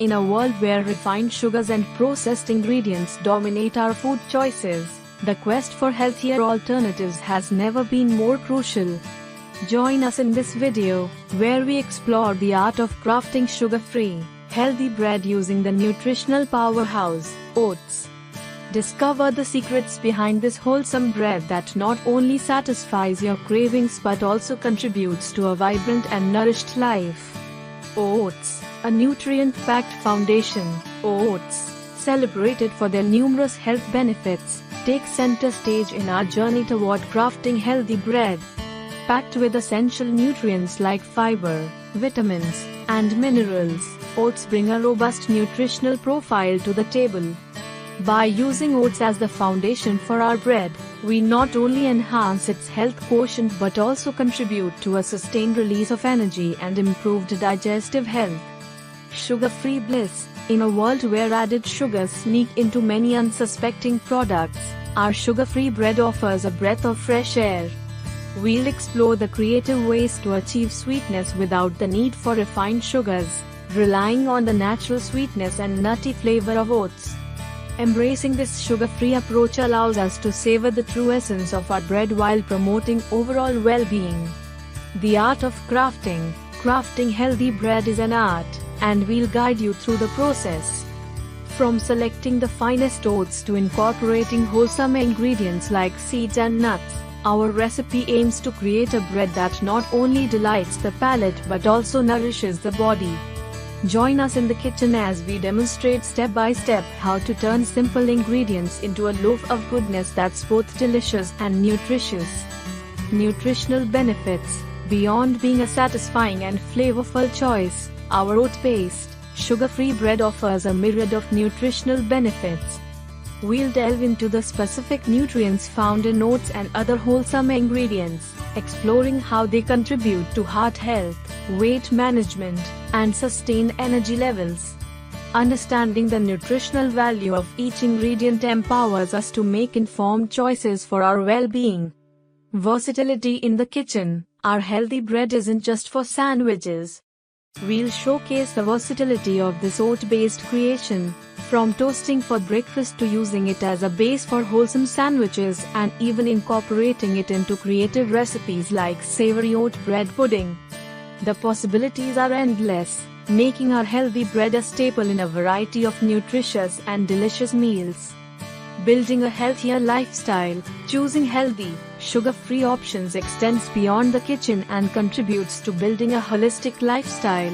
In a world where refined sugars and processed ingredients dominate our food choices, the quest for healthier alternatives has never been more crucial. Join us in this video, where we explore the art of crafting sugar-free, healthy bread using the nutritional powerhouse, oats. Discover the secrets behind this wholesome bread that not only satisfies your cravings but also contributes to a vibrant and nourished life. Oats, a nutrient-packed foundation. Oats, celebrated for their numerous health benefits, take center stage in our journey toward crafting healthy bread. Packed with essential nutrients like fiber, vitamins, and minerals, oats bring a robust nutritional profile to the table. By using oats as the foundation for our bread, we not only enhance its health quotient but also contribute to a sustained release of energy and improved digestive health. Sugar-free bliss. In a world where added sugars sneak into many unsuspecting products, our sugar-free bread offers a breath of fresh air. We'll explore the creative ways to achieve sweetness without the need for refined sugars, relying on the natural sweetness and nutty flavor of oats. Embracing this sugar-free approach allows us to savor the true essence of our bread while promoting overall well-being. The art of crafting. Crafting healthy bread is an art, and we'll guide you through the process. From selecting the finest oats to incorporating wholesome ingredients like seeds and nuts, our recipe aims to create a bread that not only delights the palate but also nourishes the body. Join us in the kitchen as we demonstrate step by step how to turn simple ingredients into a loaf of goodness that's both delicious and nutritious. Nutritional benefits. Beyond being a satisfying and flavorful choice, our oat-based, sugar-free bread offers a myriad of nutritional benefits. We'll delve into the specific nutrients found in oats and other wholesome ingredients, exploring how they contribute to heart health, weight management, and sustained energy levels. Understanding the nutritional value of each ingredient empowers us to make informed choices for our well-being. Versatility in the kitchen. Our healthy bread isn't just for sandwiches. We'll showcase the versatility of this oat-based creation, from toasting for breakfast to using it as a base for wholesome sandwiches and even incorporating it into creative recipes like savory oat bread pudding. The possibilities are endless, making our healthy bread a staple in a variety of nutritious and delicious meals. Building a healthier lifestyle. Choosing healthy, sugar-free options extends beyond the kitchen and contributes to building a holistic lifestyle.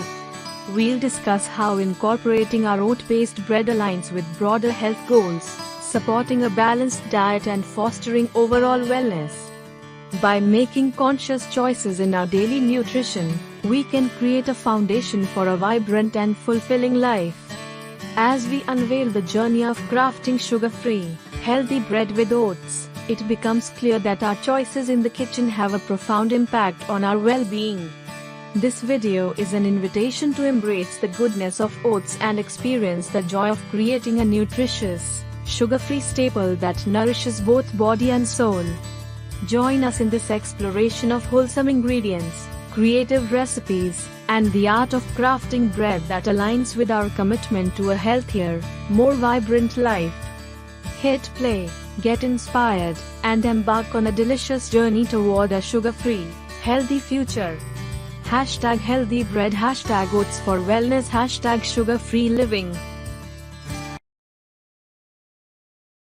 We'll discuss how incorporating our oat-based bread aligns with broader health goals, supporting a balanced diet and fostering overall wellness. By making conscious choices in our daily nutrition, we can create a foundation for a vibrant and fulfilling life. As we unveil the journey of crafting sugar-free, healthy bread with oats, it becomes clear that our choices in the kitchen have a profound impact on our well-being. This video is an invitation to embrace the goodness of oats and experience the joy of creating a nutritious, sugar-free staple that nourishes both body and soul. Join us in this exploration of wholesome ingredients, creative recipes, and the art of crafting bread that aligns with our commitment to a healthier, more vibrant life. Hit play, get inspired, and embark on a delicious journey toward a sugar-free, healthy future. #healthy bread, #oats for wellness, #sugar-free living.